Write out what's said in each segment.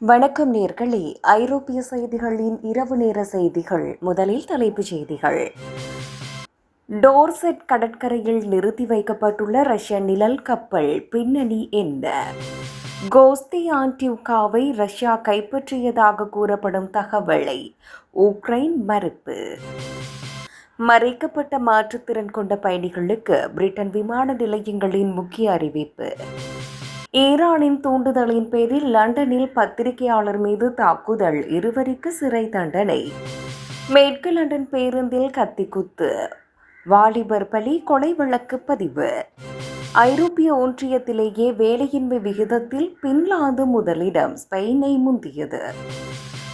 வணக்கம் நேர்களே. ஐரோப்பிய செய்திகளின் இரவு நேர செய்திகள். முதலில் தலைப்புச் செய்திகள். டோர்செட் கடற்கரையில் நிறுத்தி வைக்கப்பட்டுள்ள ரஷ்ய நிழல் கப்பல் பின்னணி என்ன? கோஸ்தியான்டிவ்காவை ரஷ்யா கைப்பற்றியதாக கூறப்படும் தகவலை உக்ரைன் மறுப்பு. மறைக்கப்பட்ட மாற்றுத்திறன் கொண்ட பயணிகளுக்கு பிரிட்டன் விமான நிலையங்களின் முக்கிய அறிவிப்பு. ஈரானின் தூண்டுதலின் பேரில் லண்டனில் பத்திரிகையாளர் மீது தாக்குதல், 2 சிறை தண்டனை. மேற்கு லண்டன் பேருந்தில் கத்திக்குத்து, வாலிபர் பலி, கொலை வழக்கு பதிவு. ஐரோப்பிய ஒன்றியத்திலேயே வேலையின்மை விகிதத்தில் பின்லாந்து முதலிடம், ஸ்பெயினை முந்தியது.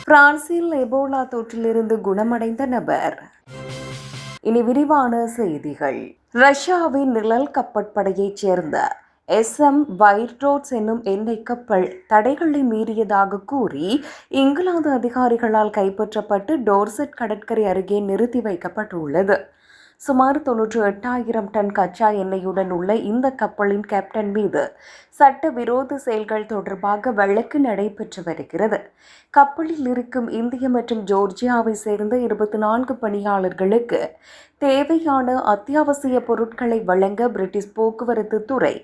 பிரான்சில் எபோலா தொற்றிலிருந்து குணமடைந்த நபர். இனி விரிவான செய்திகள். ரஷ்யாவின் நிழல் கப்பற்படையைச் சேர்ந்த SM வைர்டோட்ஸ் என்னும் எண்ணெய் கப்பல் தடைகளை மீறியதாக கூறி இங்கிலாந்து அதிகாரிகளால் கைப்பற்றப்பட்டு டோர்செட் கடற்கரை அருகே நிறுத்தி வைக்கப்பட்டுள்ளது. சுமார் 98,000 டன் கச்சா எண்ணெயுடன் உள்ள இந்த கப்பலின் கேப்டன் மீது சட்டவிரோத செயல்கள் தொடர்பாக வழக்கு நடைபெற்று வருகிறது. கப்பலில் இருக்கும் இந்திய மற்றும் ஜோர்ஜியாவை சேர்ந்த 24 பணியாளர்களுக்கு தேவையான அத்தியாவசிய பொருட்களை வழங்க பிரிட்டிஷ் போக்குவரத்து துறை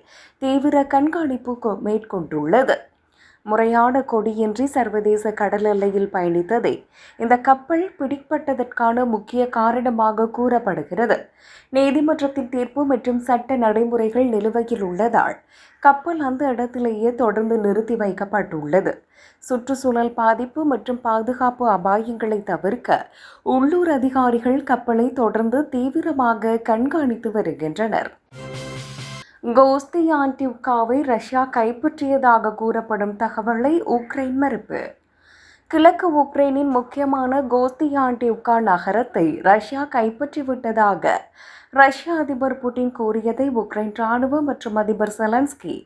தீவிர கண்காணிப்பு மேற்கொண்டுள்ளது. முறையான கொடியின்றி சர்வதேச கடல் எல்லையில் பயணித்ததே இந்த கப்பல் பிடிப்பட்டதற்கான முக்கிய காரணமாக கூறப்படுகிறது. நீதிமன்றத்தின் தீர்ப்பு மற்றும் சட்ட நடைமுறைகள் நிலுவையில் உள்ளதால் கப்பல் அந்த இடத்திலேயே தொடர்ந்து நிறுத்தி வைக்கப்பட்டுள்ளது. சுற்றுச்சூழல் பாதிப்பு மற்றும் பாதுகாப்பு அபாயங்களை தவிர்க்க உள்ளூர் அதிகாரிகள் கப்பலை தொடர்ந்து தீவிரமாக கண்காணித்து வருகின்றனர். கோஸ்தியான்டிவ்காவை ரஷ்யா கைப்பற்றியதாக கூறப்படும் தகவலை உக்ரைன் மறுப்பு. கிழக்கு உக்ரைனின் முக்கியமான கோஸ்தியான்டிவ்கா நகரத்தை ரஷ்யா கைப்பற்றிவிட்டதாக ரஷ்ய அதிபர் புட்டின் கூறியதை உக்ரைன் ராணுவம் மற்றும் அதிபர் செலன்ஸ்கி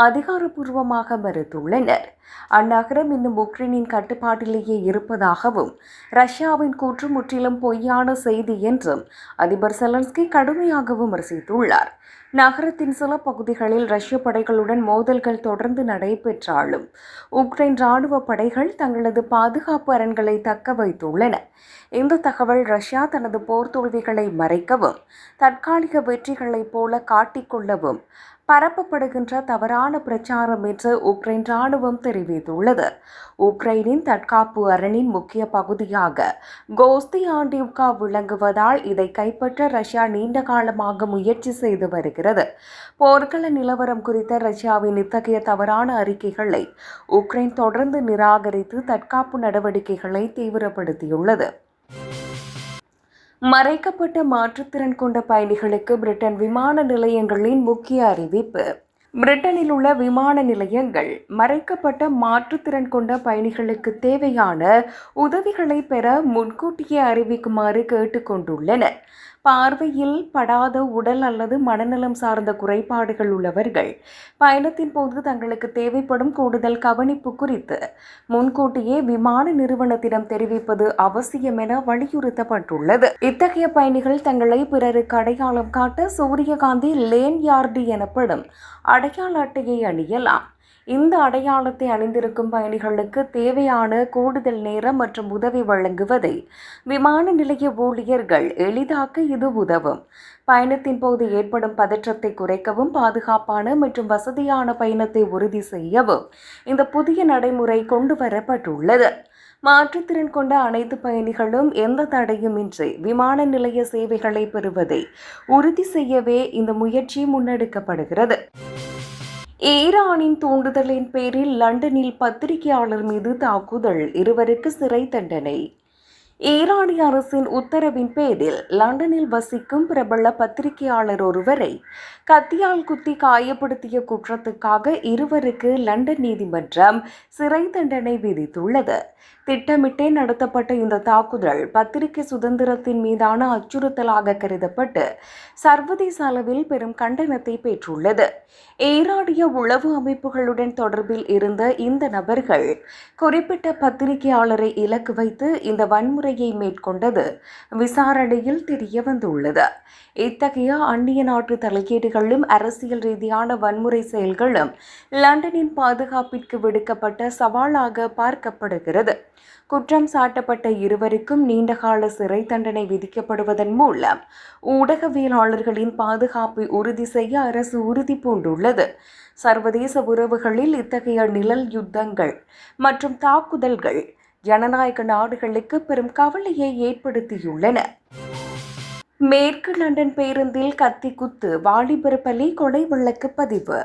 அதிகாரப்பூர்வமாக மறுத்துள்ளனர். அந்நகரம் இன்னும் உக்ரைனின் கட்டுப்பாட்டிலேயே இருப்பதாகவும் ரஷ்யாவின் கூற்று முற்றிலும் பொய்யான செய்தி என்றும் அதிபர் செலன்ஸ்கி கடுமையாக விமர்சித்துள்ளார். நகரத்தின் சில பகுதிகளில் ரஷ்ய படைகளுடன் மோதல்கள் தொடர்ந்து நடைபெற்றாலும் உக்ரைன் ராணுவ படைகள் தங்களது பாதுகாப்பு அரண்களை தக்க வைத்துள்ளன. இந்த தகவல் ரஷ்யா தனது போர் தோல்விகளை மறைக்கவும் தற்காலிக வெற்றிகளைப் போல காட்டிக்கொள்ளவும் பரப்பப்படுகின்ற தவறான பிரச்சாரம் என்று உக்ரைன் ராணுவம் தெரிவித்துள்ளது. உக்ரைனின் தற்காப்பு அரணின் முக்கிய பகுதியாக கோஸ்தியான்டிவ்கா விளங்குவதால் இதை கைப்பற்ற ரஷ்யா நீண்ட காலமாக முயற்சி செய்து வருகிறது. போர்க்கள நிலவரம் குறித்த ரஷ்யாவின் இத்தகைய தவறான அறிக்கைகளை உக்ரைன் தொடர்ந்து நிராகரித்து தற்காப்பு நடவடிக்கைகளை தீவிரப்படுத்தியுள்ளது. மறைக்கப்பட்ட மாற்றுத்திறன் கொண்ட பயணிகளுக்கு பிரிட்டன் விமான நிலையங்களின் முக்கிய அறிவிப்பு. பிரிட்டனில் உள்ள விமான நிலையங்கள் மறைக்கப்பட்ட மாற்றுத்திறன் கொண்ட பயணிகளுக்கு தேவையான உதவிகளை பெற முன்கூட்டியே அறிவிக்குமாறு கேட்டுக்கொண்டுள்ளன. பார்வையில் படாத உடல் அல்லது மனநலம் சார்ந்த குறைபாடுகள் உள்ளவர்கள் பயணத்தின் போது தங்களுக்கு தேவைப்படும் கூடுதல் கவனிப்பு குறித்து முன்கூட்டியே விமான நிறுவனத்திடம் தெரிவிப்பது அவசியம் என வலியுறுத்தப்பட்டுள்ளது. இத்தகைய பயணிகள் தங்களை பிறருக்கு அடையாளம் காட்ட சூரியகாந்தி லேன் யார்டு எனப்படும் அடையாள அட்டையை அணியலாம். இந்த அடையாளத்தை அணிந்திருக்கும் பயணிகளுக்கு தேவையான கூடுதல் நேரம் மற்றும் உதவி வழங்குவதை விமான நிலைய ஊழியர்கள் எளிதாக்க இது உதவும். பயணத்தின் போது ஏற்படும் பதற்றத்தை குறைக்கவும் பாதுகாப்பான மற்றும் வசதியான பயணத்தை உறுதி செய்யவும் இந்த புதிய நடைமுறை கொண்டு வரப்பட்டுள்ளது. மாற்றுத்திறன் கொண்ட அனைத்து பயணிகளும் எந்த தடையுமின்றி விமான நிலைய சேவைகளை பெறுவதை உறுதி செய்யவே இந்த முயற்சி முன்னெடுக்கப்படுகிறது. ஈரானின் தூண்டுதலின் பேரில் லண்டனில் பத்திரிகையாளர் மீது தாக்குதல், 2 சிறை தண்டனை. ஈரானிய அரசின் உத்தரவின் பேரில் லண்டனில் வசிக்கும் பிரபல பத்திரிகையாளர் ஒருவரை கத்தியால் குத்தி காயப்படுத்திய குற்றத்துக்காக 2 லண்டன் நீதிமன்றம் சிறை தண்டனை விதித்துள்ளது. திட்டமிட்டே நடத்தப்பட்ட இந்த தாக்குதல் பத்திரிகை சுதந்திரத்தின் மீதான அச்சுறுத்தலாக கருதப்பட்டு சர்வதேச அளவில் பெரும் கண்டனத்தை பெற்றுள்ளது. ஈரானிய உளவு அமைப்புகளுடன் தொடர்பில் இருந்த இந்த நபர்கள் குறிப்பிட்ட பத்திரிகையாளரை இலக்கு வைத்து இந்த வன்முறை வன்முறையை மேற்கொண்டது விசாரணையில் தெரிய வந்துள்ளது. இத்தகைய அந்நிய நாட்டு தலையீடுகளும் அரசியல் ரீதியான வன்முறை செயல்களும் லண்டனின் பாதுகாப்பிற்கு விடுக்கப்பட்ட சவாலாக பார்க்கப்படுகிறது. குற்றம் சாட்டப்பட்ட இருவருக்கும் நீண்டகால சிறை தண்டனை விதிக்கப்படுவதன் மூலம் ஊடகவியலாளர்களின் பாதுகாப்பை உறுதி செய்ய அரசு உறுதி பூண்டுள்ளது. சர்வதேச உறவுகளில் இத்தகைய நிழல் யுத்தங்கள் மற்றும் தாக்குதல்கள் ஜனநாயக நாடுகளுக்கு பெரும் கவலையை ஏற்படுத்தியுள்ளன. மேற்கு லண்டன் பேருந்தில் கத்தி குத்து, வாலிபர் பலி, கொலை வழக்கு பதிவு.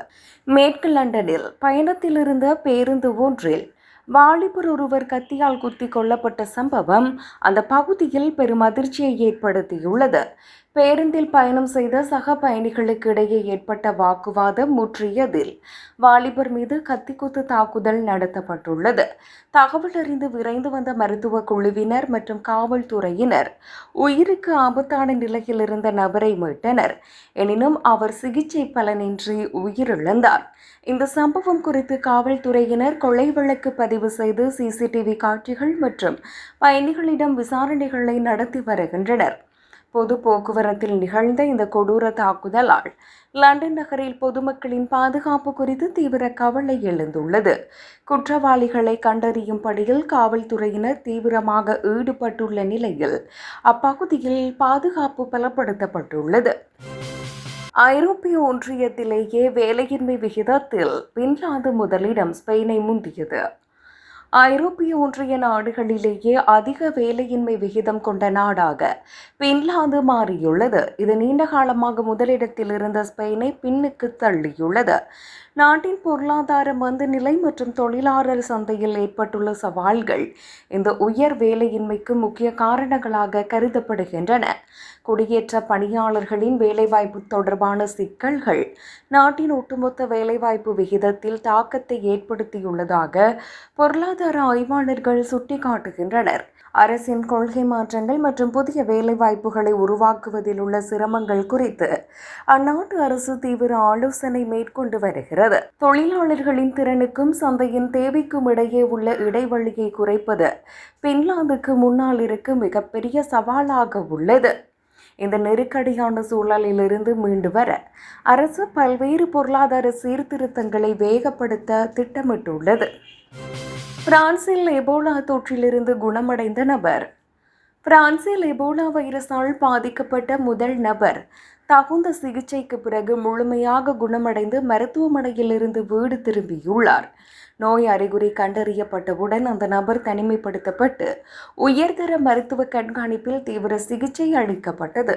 மேற்கு லண்டனில் பயணத்தில் இருந்த பேருந்து ஒன்றில் வாலிபர் ஒருவர் கத்தியால் குத்தி கொல்லப்பட்ட சம்பவம் அந்த பகுதியில் பெரும் அதிர்ச்சியை ஏற்படுத்தியுள்ளது. பேருந்தில் பயணம் செய்த சக பயணிகளுக்கு இடையே ஏற்பட்ட வாக்குவாதம் முற்றியதில் வாலிபர் மீது கத்திக்குத்து தாக்குதல் நடத்தப்பட்டுள்ளது. தகவல் அறிந்து விரைந்து வந்த மருத்துவ குழுவினர் மற்றும் காவல்துறையினர் உயிருக்கு ஆபத்தான நிலையில் இருந்த நபரை மீட்டனர். எனினும் அவர் சிகிச்சை பலனின்றி உயிரிழந்தார். இந்த சம்பவம் குறித்து காவல்துறையினர் கொலை வழக்கு பதிவு செய்து சிசிடிவி காட்சிகள் மற்றும் பயணிகளிடம் விசாரணைகளை நடத்தி வருகின்றனர். பொது போக்குவரத்தில் நிகழ்ந்த இந்த கொடூர தாக்குதலால் லண்டன் நகரில் பொதுமக்களின் பாதுகாப்பு குறித்து தீவிர கவலை எழுந்துள்ளது. குற்றவாளிகளை கண்டறியும் பணியில் காவல்துறையினர் தீவிரமாக ஈடுபட்டுள்ள நிலையில் அப்பகுதியில் பாதுகாப்பு பலப்படுத்தப்பட்டுள்ளது. ஐரோப்பிய ஒன்றியத்திலேயே வேலையின்மை விகிதத்தில் பின்லாந்து முதலிடம், ஸ்பெயினை முந்தியது. ஐரோப்பிய ஒன்றிய நாடுகளிலேயே அதிக வேலையின்மை விகிதம் கொண்ட நாடாக பின்லாந்து மாறியுள்ளது. இது நீண்ட காலமாக முதலிடத்தில் இருந்த ஸ்பெயினை பின்னுக்கு தள்ளியுள்ளது. நாட்டின் பொருளாதார மந்தநிலை மற்றும் தொழிலாளர் சந்தையில் ஏற்பட்டுள்ள சவால்கள் இந்த உயர் வேலையின்மைக்கு முக்கிய காரணங்களாக கருதப்படுகின்றன. குடியேற்ற பணியாளர்களின் வேலைவாய்ப்பு தொடர்பான சிக்கல்கள் நாட்டின் ஒட்டுமொத்த வேலைவாய்ப்பு விகிதத்தில் தாக்கத்தை ஏற்படுத்தியுள்ளதாக பொருளாதார ஆய்வாளர்கள் சுட்டிக்காட்டுகின்றனர். அரசின் கொள்கை மாற்றங்கள் மற்றும் புதிய வேலைவாய்ப்புகளை உருவாக்குவதில் உள்ள சிரமங்கள் குறித்து அந்நாட்டு அரசு தீவிர ஆலோசனை மேற்கொண்டு வருகிறது. தொழிலாளர்களின் திறனுக்கும் சந்தையின் தேவைக்கும் இடையே உள்ள இடைவெளியை குறைப்பது பின்லாந்துக்கு முன்னால் இருக்கும் மிகப்பெரிய சவாலாக உள்ளது. இந்த நெருக்கடியான சூழலிலிருந்து மீண்டு வர அரசு பல்வேறு பொருளாதார சீர்திருத்தங்களை வேகப்படுத்த திட்டமிட்டுள்ளது. பிரான்சில் எபோலா தொற்றிலிருந்து குணமடைந்த நபர். பிரான்சில் எபோலா வைரஸால் பாதிக்கப்பட்ட முதல் நபர் தகுந்த சிகிச்சைக்கு பிறகு முழுமையாக குணமடைந்து மருத்துவமனையில் இருந்து வீடு திரும்பியுள்ளார். நோய் அறிகுறி கண்டறியப்பட்டவுடன் அந்த நபர் தனிமைப்படுத்தப்பட்டு உயர்தர மருத்துவ கண்காணிப்பில் தீவிர சிகிச்சை அளிக்கப்பட்டது.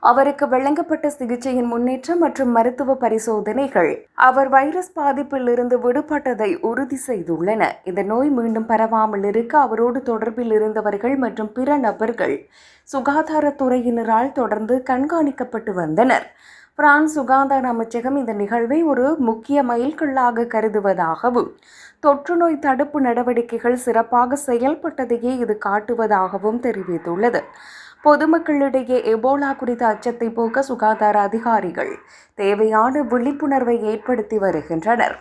அவருக்கு வழங்கப்பட்ட சிகிச்சையின் முன்னேற்றம் மற்றும் மருத்துவ பரிசோதனைகள் அவர் வைரஸ் பாதிப்பில் இருந்து விடுபட்டதை உறுதி செய்துள்ளன. இந்த நோய் மீண்டும் பரவாமல் இருக்க அவரோடு தொடர்பில் இருந்தவர்கள் மற்றும் பிற நபர்கள் சுகாதாரத்துறையினரால் தொடர்ந்து கண்காணிக்கப்பட்டு வந்தனர். பிரான்ஸ் சுகாதார அமைச்சகம் இந்த நிகழ்வை ஒரு முக்கிய மைல்கல்லாக கருதுவதாகவும் தொற்றுநோய் தடுப்பு நடவடிக்கைகள் சிறப்பாக செயல்பட்டதையே இது காட்டுவதாகவும் தெரிவித்துள்ளது. பொதுமக்களிடையே எபோலா குறித்த அச்சத்தை போக்க சுகாதார அதிகாரிகள் தேவையான விழிப்புணர்வை ஏற்படுத்தி வருகின்றனர்.